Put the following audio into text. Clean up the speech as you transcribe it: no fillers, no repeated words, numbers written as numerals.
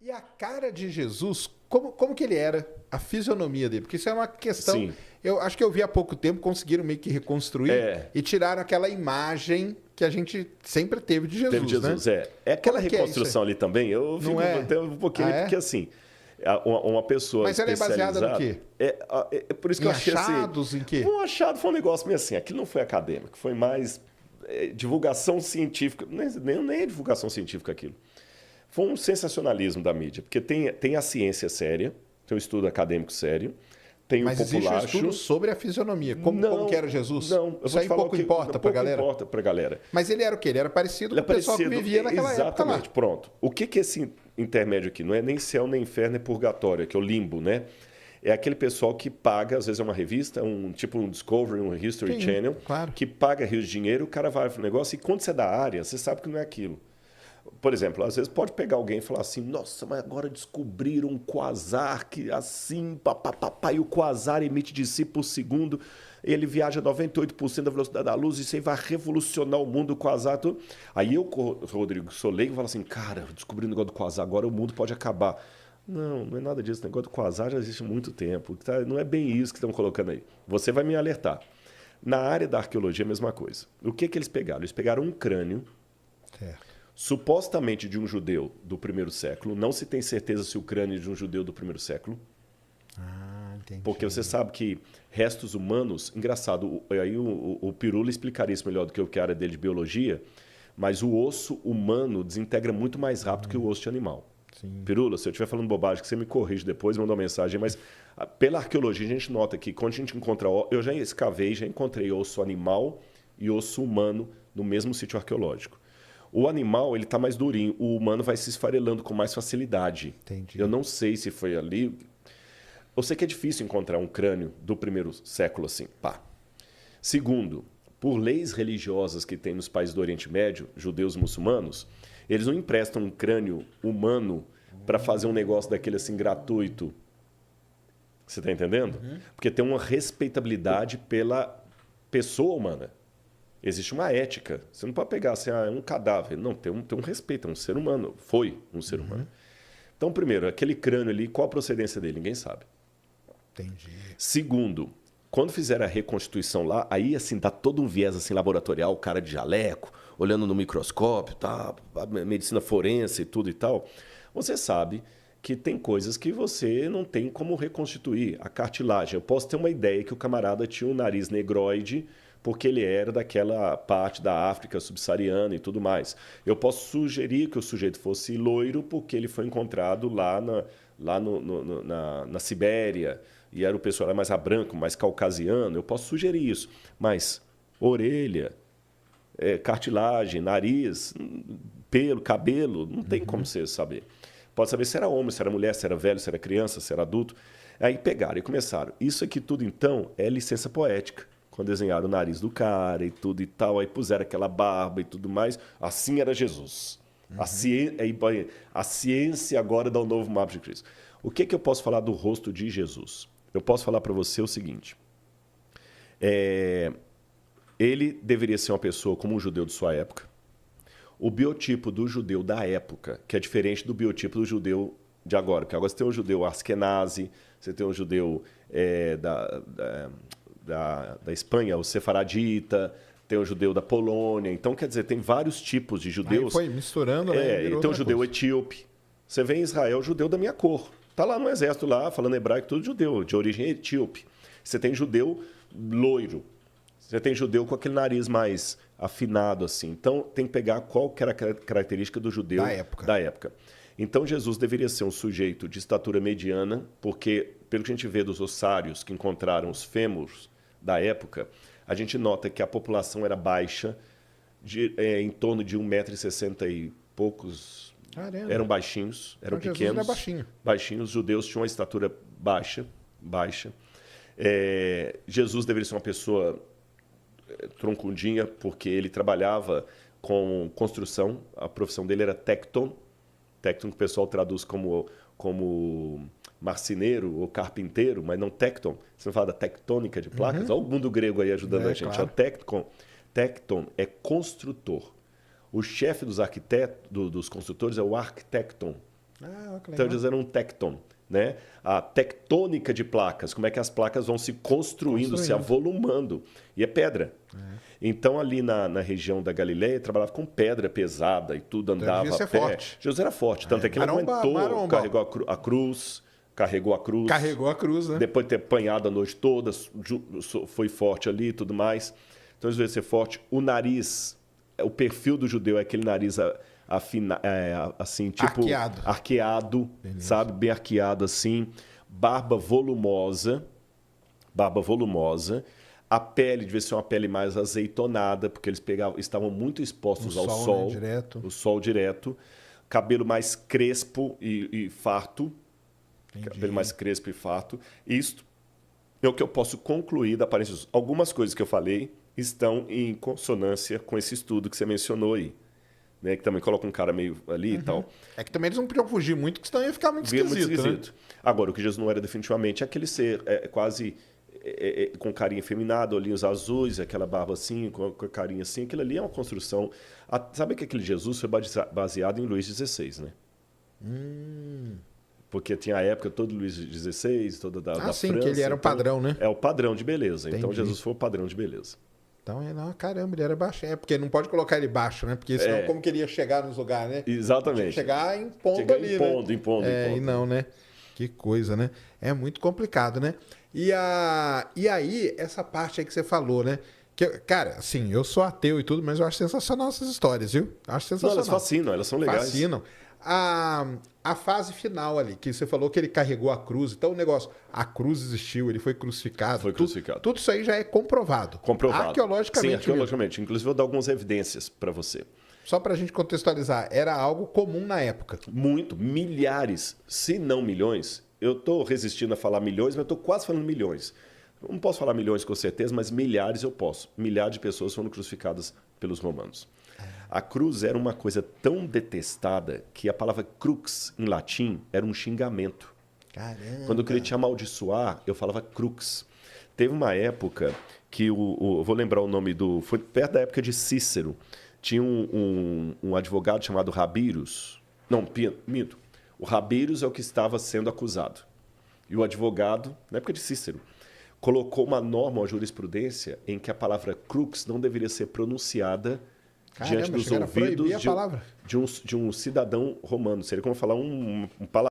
E a cara de Jesus, como que ele era? A fisionomia dele? Porque isso é uma questão... Sim. Eu acho que eu vi há pouco tempo, conseguiram meio que reconstruir e tiraram aquela imagem que a gente sempre teve de Jesus, Teve Jesus, né? É aquela Como que reconstrução ali também, eu fico até um pouquinho, porque assim, uma pessoa Mas ela é baseada no quê? Por isso que eu achei assim... achados, em quê? Um achado foi um negócio meio assim, aquilo não foi acadêmico, foi mais divulgação científica, nem é divulgação científica aquilo. Foi um sensacionalismo da mídia, porque tem a ciência séria, tem um estudo acadêmico sério, tem Mas o populacho... existe um estudo sobre a fisionomia, como que era Jesus? Não, isso aí pouco importa para a galera? Pouco importa para a galera. Mas ele era o quê? Ele era parecido com o pessoal que vivia naquela época lá. Exatamente, pronto. O que é esse intermédio aqui? Não é nem céu, nem inferno, é purgatório, que é o limbo, né? É aquele pessoal que paga, às vezes é uma revista, tipo um Discovery, um History Channel, claro. que paga rios de dinheiro, o cara vai para o negócio e quando você é da área, você sabe que não é aquilo. Por exemplo, às vezes pode pegar alguém e falar assim, nossa, mas agora descobriram um quasar que assim, e o quasar emite de si por segundo, ele viaja 98% da velocidade da luz, isso aí vai revolucionar o mundo, o quasar, tudo. Aí eu, Rodrigo, sou leigo, falo assim, cara, descobri o negócio do quasar, agora o mundo pode acabar. Não é nada disso, o negócio do quasar já existe há muito tempo, não é bem isso que estão colocando aí. Você vai me alertar. Na área da arqueologia, a mesma coisa. O que eles pegaram? Eles pegaram um crânio, supostamente de um judeu do primeiro século. Não se tem certeza se o crânio é de um judeu do primeiro século. Entendi. Porque você sabe que restos humanos... Engraçado, aí o Pirula explicaria isso melhor do que eu, que é a área dele de biologia, mas o osso humano desintegra muito mais rápido que o osso de animal. Sim. Pirula, se eu estiver falando bobagem, que você me corrige depois, manda uma mensagem, mas pela arqueologia a gente nota que quando a gente encontra... Eu já escavei, já encontrei osso animal e osso humano no mesmo sítio arqueológico. O animal, ele está mais durinho. O humano vai se esfarelando com mais facilidade. Entendi. Eu não sei se foi ali. Eu sei que é difícil encontrar um crânio do primeiro século assim. Pá. Segundo, por leis religiosas que tem nos países do Oriente Médio, judeus e muçulmanos, eles não emprestam um crânio humano para fazer um negócio daquele assim gratuito. Você está entendendo? Porque tem uma respeitabilidade pela pessoa humana. Existe uma ética. Você não pode pegar assim, é um cadáver. Não, tem um respeito, é um ser humano. Foi um ser humano. Então, primeiro, aquele crânio ali, qual a procedência dele? Ninguém sabe. Entendi. Segundo, quando fizeram a reconstituição lá, aí assim, dá todo um viés assim, laboratorial, o cara de jaleco, olhando no microscópio, tá, a medicina forense e tudo e tal. Você sabe que tem coisas que você não tem como reconstituir. A cartilagem. Eu posso ter uma ideia que o camarada tinha um nariz negroide, porque ele era daquela parte da África subsaariana e tudo mais. Eu posso sugerir que o sujeito fosse loiro porque ele foi encontrado lá na Sibéria e era o pessoal era mais branco, mais caucasiano. Eu posso sugerir isso. Mas orelha, cartilagem, nariz, pelo, cabelo, não tem como você saber. Pode saber se era homem, se era mulher, se era velho, se era criança, se era adulto. Aí pegaram e começaram. Isso aqui tudo, então, é licença poética. Quando desenharam o nariz do cara e tudo e tal, aí puseram aquela barba e tudo mais. Assim era Jesus. A ciência agora dá um novo mapa de Cristo. O que eu posso falar do rosto de Jesus? Eu posso falar para você o seguinte. Ele deveria ser uma pessoa como um judeu de sua época. O biotipo do judeu da época, que é diferente do biotipo do judeu de agora. Porque agora você tem um judeu askenazi, você tem um judeu da Espanha, o sefaradita, tem o judeu da Polônia. Então, quer dizer, tem vários tipos de judeus. Aí foi misturando, né? E tem o judeu etíope. Você vê em Israel, o judeu da minha cor. Está lá no exército, lá, falando hebraico, tudo judeu, de origem etíope. Você tem judeu loiro. Você tem judeu com aquele nariz mais afinado, assim. Então, tem que pegar qual que era a característica do judeu da época. Então, Jesus deveria ser um sujeito de estatura mediana, porque, pelo que a gente vê dos ossários que encontraram os fêmurs da época, a gente nota que a população era baixa, em torno de 1,60 m e poucos. Caramba. Eram baixinhos, eram então, pequenos. Jesus era baixinho. Baixinhos. Os judeus tinham uma estatura baixa. Jesus deveria ser uma pessoa troncudinha, porque ele trabalhava com construção. A profissão dele era tecton. Tecton que o pessoal traduz como marceneiro ou carpinteiro, mas não tecton. Você não fala da tectônica de placas? Olha o mundo grego aí ajudando a gente. Claro. Tecton é construtor. O chefe dos arquitetos, dos construtores é o arquitecton. Então eles eram um tecton, né? A tectônica de placas, como é que as placas vão se construindo, se avolumando. E é pedra. Então ali na região da Galileia trabalhava com pedra pesada e tudo andava a pé. Forte. Jesus era forte, tanto é que ele aguentou, carregou a cruz. Carregou a cruz, né? Depois de ter apanhado a noite toda, foi forte ali e tudo mais. Então, às vezes, ser forte. O nariz, o perfil do judeu é aquele nariz assim, tipo... Arqueado, sabe? Bem arqueado, assim. Barba volumosa. A pele devia ser uma pele mais azeitonada, porque eles estavam muito expostos ao sol. Né? Direto. O sol direto. Cabelo mais crespo e farto. Entendi. Cabelo mais crespo e farto. Isto é o que eu posso concluir da aparência. Algumas coisas que eu falei estão em consonância com esse estudo que você mencionou aí. Né? Que também coloca um cara meio ali e tal. É que também eles não podiam fugir muito, porque senão ia ficar muito esquisito. Né? Agora, o que Jesus não era definitivamente é aquele ser quase com carinha efeminada, olhinhos azuis, aquela barba assim, com a carinha assim. Aquilo ali é uma construção... Sabe que aquele Jesus foi baseado em Luís XVI, né? Porque tinha a época todo Luís XVI, toda da França. Sim, que ele era o padrão, né? É o padrão de beleza. Entendi. Então, Jesus foi o padrão de beleza. Então, caramba, ele era baixo. Porque não pode colocar ele baixo, né? Porque senão como que ele ia chegar nos lugares, né? Exatamente. Chegar impondo ali, né? Impondo. E não, né? Que coisa, né? É muito complicado, né? E aí, essa parte aí que você falou, né? Que, cara, assim, eu sou ateu e tudo, mas eu acho sensacional essas histórias, viu? Acho sensacional. Não, elas fascinam, elas são legais. Fascinam. A fase final ali, que você falou que ele carregou a cruz. Então o negócio, a cruz existiu, ele foi crucificado. Tudo isso aí já é comprovado. Arqueologicamente. Sim, arqueologicamente. Mesmo. Inclusive, eu vou dar algumas evidências para você. Só para a gente contextualizar, era algo comum na época. Muito. Milhares, se não milhões. Eu estou resistindo a falar milhões, mas eu estou quase falando milhões. Não posso falar milhões com certeza, mas milhares eu posso. Milhares de pessoas foram crucificadas pelos romanos. A cruz era uma coisa tão detestada que a palavra crux, em latim, era um xingamento. Caramba! Quando eu queria te amaldiçoar, eu falava crux. Teve uma época que eu vou lembrar o nome foi perto da época de Cícero. Tinha um advogado chamado Rabirus. Não, minto. O Rabirus é o que estava sendo acusado. E o advogado, na época de Cícero, colocou uma norma, uma jurisprudência, em que a palavra crux não deveria ser pronunciada diante dos ouvidos de um cidadão romano. Seria como falar um palavrão.